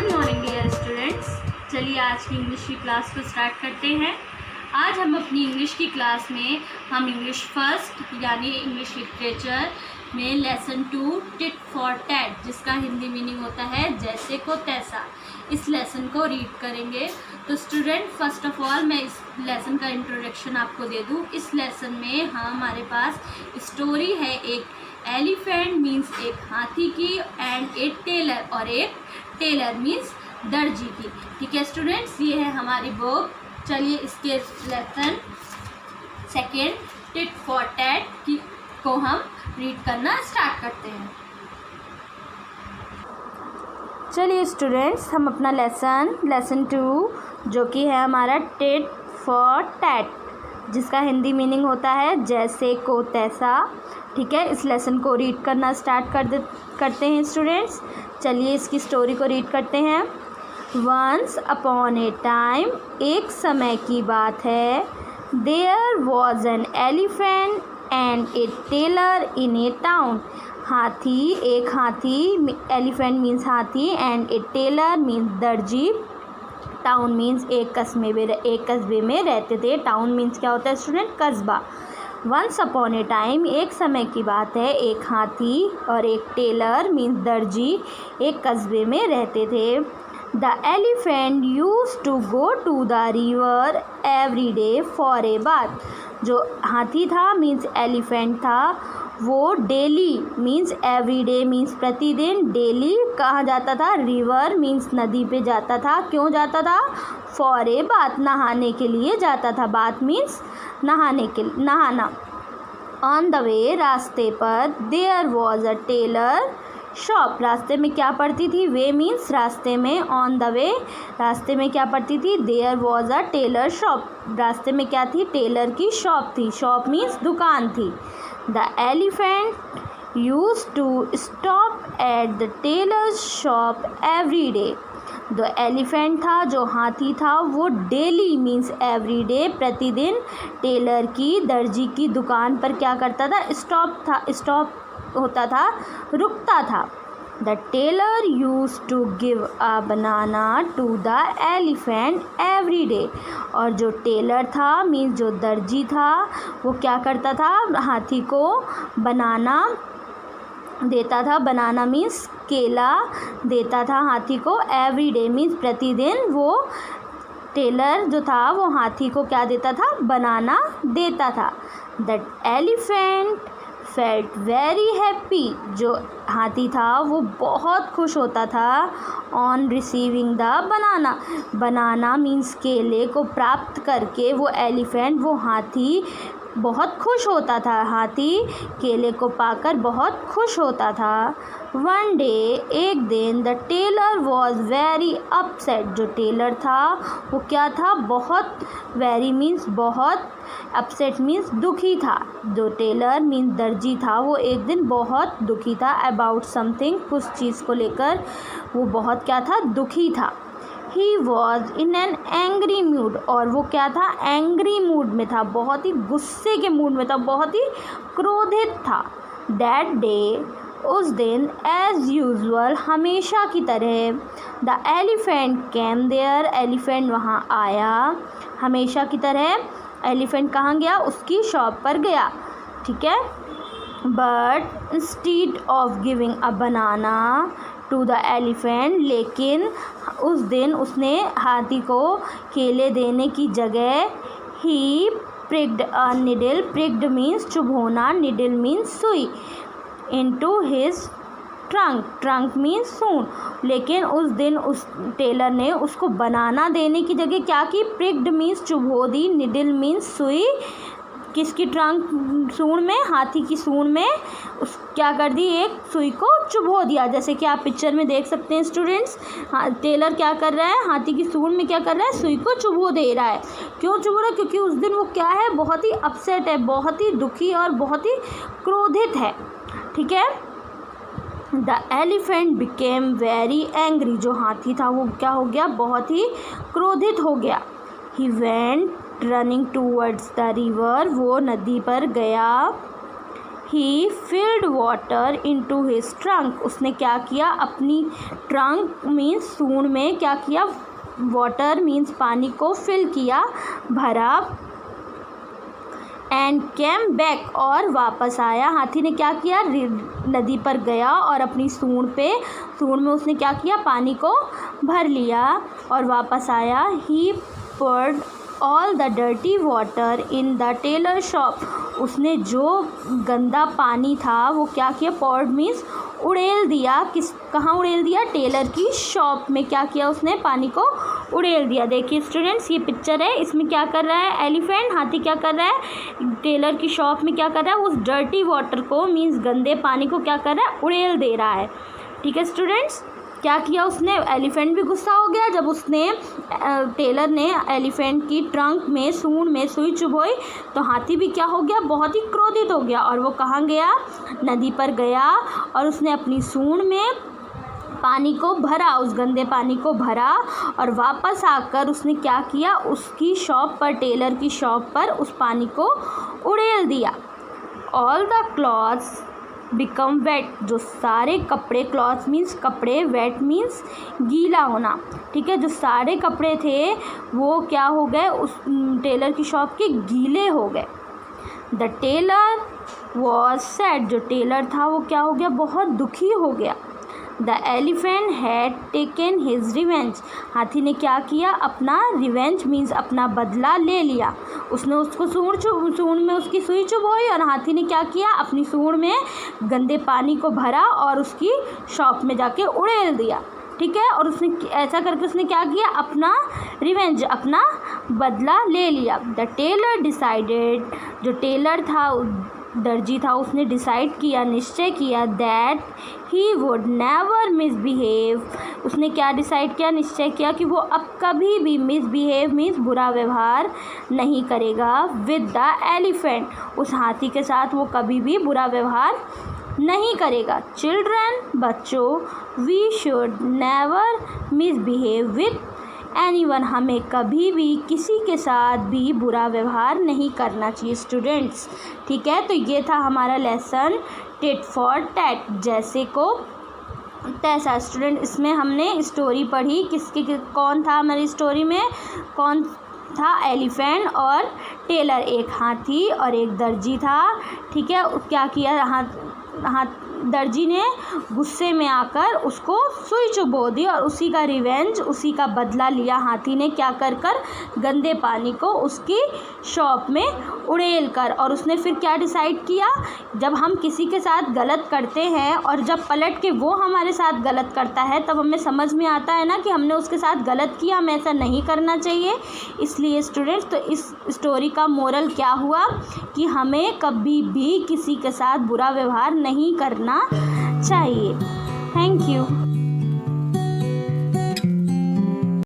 Good morning dear students. चलिए आज की इंग्लिश की क्लास को स्टार्ट करते हैं। आज हम अपनी इंग्लिश की क्लास में हम इंग्लिश फर्स्ट यानी इंग्लिश लिटरेचर में लेसन 2 टिट फॉर टैट, जिसका हिंदी मीनिंग होता है जैसे को तैसा, इस लेसन को रीड करेंगे। तो स्टूडेंट फर्स्ट ऑफ ऑल मैं इस लेसन का इंट्रोडक्शन आपको दे दूँ। इस लेसन में हमारे पास स्टोरी है एक एलिफेंट मीन्स एक हाथी की एंड ए टेलर, और एक टेलर मीन्स दर्जी की। ठीक है स्टूडेंट्स, ये है हमारी बुक। चलिए इसके lesson second tit for tat की को हम रीड करना स्टार्ट करते हैं। चलिए स्टूडेंट्स, हम अपना लेसन 2 जो कि है हमारा टिट फॉर टैट, जिसका हिंदी मीनिंग होता है जैसे को तैसा। ठीक है, इस लेसन को रीड करना स्टार्ट करते हैं स्टूडेंट्स। चलिए इसकी स्टोरी को रीड करते हैं। वंस अपॉन ए टाइम, एक समय की बात है, there was an elephant and a tailor in a town. एक हाथी, एलिफेंट मीन्स हाथी एंड ए टेलर मीन्स दर्जी। टाउन मीन्स एक कस्बे में रहते थे। टाउन मीन्स क्या होता है स्टूडेंट? कस्बा। वंस अपॉन ए टाइम, एक समय की बात है, एक हाथी और एक टेलर मीन्स दर्जी एक कस्बे में रहते थे। The elephant use to go to the river every day for a bath. जो हाथी था मीन्स एलिफेंट था, वो daily means every day means प्रतिदिन, डेली कहाँ जाता था? रिवर मीन्स नदी पे जाता था। क्यों जाता था? फॉर ए बाथ, नहाने के लिए जाता था। बाथ मीन्स नहाना। ऑन द वे, रास्ते पर, there was a tailor shop. रास्ते में क्या पड़ती थी? वे मीन्स रास्ते में। ऑन द वे, रास्ते में क्या पड़ती थी? There was a tailor shop. रास्ते में क्या थी? टेलर की शॉप थी। शॉप मीन्स दुकान थी। The elephant use to stop at the tailor's shop every day. जो एलिफेंट था, जो हाथी था, वो डेली मीन्स एवरी डे प्रतिदिन टेलर की, दर्जी की दुकान पर क्या करता था? स्टॉप होता था, रुकता था। The tailor use to give a banana to the elephant every day. और जो टेलर था मीन्स जो दर्जी था, वो क्या करता था? हाथी को बनाना देता था। बनाना मीन्स केला देता था हाथी को। एवरी डे मीन्स प्रतिदिन वो टेलर जो था वो हाथी को क्या देता था? बनाना देता था। That elephant felt very happy. जो हाथी था वो बहुत खुश होता था। On receiving the banana means केले को प्राप्त करके वो एलिफेंट, वो हाथी बहुत खुश होता था। हाथी केले को पाकर बहुत खुश होता था। वन डे, एक दिन, the tailor was very upset. जो टेलर था वो क्या था? बहुत, वेरी मीन्स बहुत, अपसेट मीन्स दुखी था। जो टेलर मीन्स दर्जी था, वो एक दिन बहुत दुखी था। अबाउट समथिंग, कुछ चीज़ को लेकर वो बहुत क्या था? दुखी था। He was in an angry mood. और वो क्या था? एंग्री मूड में था, बहुत ही गुस्से के मूड में था, बहुत ही क्रोधित था। दैट डे, उस दिन, एज यूजुअल, हमेशा की तरह, the elephant came there. Elephant वहाँ आया। हमेशा की तरह एलिफेंट कहाँ गया? उसकी शॉप पर गया। ठीक है। But instead of giving a banana to the elephant, लेकिन उस दिन उसने हाथी को केले देने की जगह ही pricked a needle. Pricked means चुभोना, निडल मीन्स सुई। इनटू हिज ट्रंक मीन्स सूंड। लेकिन उस दिन उस टेलर ने उसको बनाना देने की जगह क्या की? प्रिक्ड मीन्स चुभो दी, निडल मीन्स सुई। किसकी ट्रंक? सूंड में, हाथी की सूंड में उस क्या कर दी? एक सुई को चुभो दिया। जैसे कि आप पिक्चर में देख सकते हैं स्टूडेंट्स, टेलर क्या कर रहा है? हाथी की सूंड में क्या कर रहा है? सुई को चुभो दे रहा है। क्यों चुभो रहा है? क्योंकि उस दिन वो क्या है? बहुत ही अपसेट है, बहुत ही दुखी और बहुत ही क्रोधित है। ठीक है। The elephant became very angry. जो हाथी था वो क्या हो गया? बहुत ही क्रोधित हो गया। He went running towards the river. वो नदी पर गया। He filled water into his trunk, उसने क्या किया, अपनी ट्रंक मीन्स सूंड में क्या किया, वाटर मीन्स पानी को फिल किया, भरा। एंड केम बैक, और वापस आया। हाथी ने क्या किया, नदी पर गया और अपनी सूंड में उसने क्या किया, पानी को भर लिया और वापस आया। ही poured all the dirty water in the Taylor shop, उसने जो गंदा पानी था वो क्या किया, poured मीन्स उड़ेल दिया। कहाँ उड़ेल दिया, टेलर की शॉप में क्या किया, उसने पानी को उड़ेल दिया। देखिए स्टूडेंट्स, ये पिक्चर है, इसमें क्या कर रहा है, एलिफेंट, हाथी क्या कर रहा है, टेलर की शॉप में क्या कर रहा है, उस डर्टी वाटर को मीन्स गंदे पानी को क्या कर रहा है, उड़ेल दे रहा है। ठीक है स्टूडेंट्स, क्या किया उसने, एलिफेंट भी गुस्सा हो गया जब उसने टेलर ने एलिफेंट की ट्रंक में सूंड में सुई चुभोई, तो हाथी भी क्या हो गया, बहुत ही क्रोधित हो गया और वो कहाँ गया, नदी पर गया और उसने अपनी सूंड में पानी को भरा, उस गंदे पानी को भरा और वापस आकर उसने क्या किया, उसकी शॉप पर, टेलर की शॉप पर उस पानी को उड़ेल दिया। All the clothes become wait, जो सारे कपड़े, क्लॉथ्स मीन्स कपड़े, वेट मीन्स गीला होना। ठीक है, जो सारे कपड़े थे वो क्या हो गए, उस टेलर की शॉप के गीले हो गए। द टेलर वॉज सैड, जो टेलर था वो क्या हो गया, बहुत दुखी हो गया। The elephant had taken his revenge, हाथी ने क्या किया, अपना रिवेंज मीन्स अपना बदला ले लिया। उसने उसको सूंड में उसकी सुई चुभोई और हाथी ने क्या किया, अपनी सूंड में गंदे पानी को भरा और उसकी शॉप में जाके उड़ेल दिया। ठीक है, और उसने ऐसा करके उसने क्या किया, अपना रिवेंज, अपना बदला ले लिया। द टेलर डिसाइडेड, जो टेलर था, दर्जी था, उसने डिसाइड किया, निश्चय किया, that he would never misbehave, उसने क्या डिसाइड किया, निश्चय किया कि वो अब कभी भी मिसबिहेव मीन्स बुरा व्यवहार नहीं करेगा, विद द एलिफेंट, उस हाथी के साथ वो कभी भी बुरा व्यवहार नहीं करेगा। चिल्ड्रन, बच्चों, we should never misbehave with anyone, हमें कभी भी किसी के साथ भी बुरा व्यवहार नहीं करना चाहिए स्टूडेंट्स। ठीक है, तो ये था हमारा लेसन टिट फॉर टैट, जैसे को तैसा। स्टूडेंट, इसमें हमने स्टोरी पढ़ी, कौन था हमारी स्टोरी में, कौन था, एलिफेंट और टेलर, एक हाथी और एक दर्जी था। ठीक है, क्या किया, दर्जी ने गुस्से में आकर उसको सुई चुभो दी और उसी का रिवेंज, उसी का बदला लिया हाथी ने, क्या कर गंदे पानी को उसकी शॉप में उड़ेल कर। और उसने फिर क्या डिसाइड किया, जब हम किसी के साथ गलत करते हैं और जब पलट के वो हमारे साथ गलत करता है तब हमें समझ में आता है ना कि हमने उसके साथ गलत किया, हमें ऐसा नहीं करना चाहिए। इसलिए स्टूडेंट्स, तो इस स्टोरी का मोरल क्या हुआ कि हमें कभी भी किसी के साथ बुरा व्यवहार नहीं करना चाहिए। Thank you.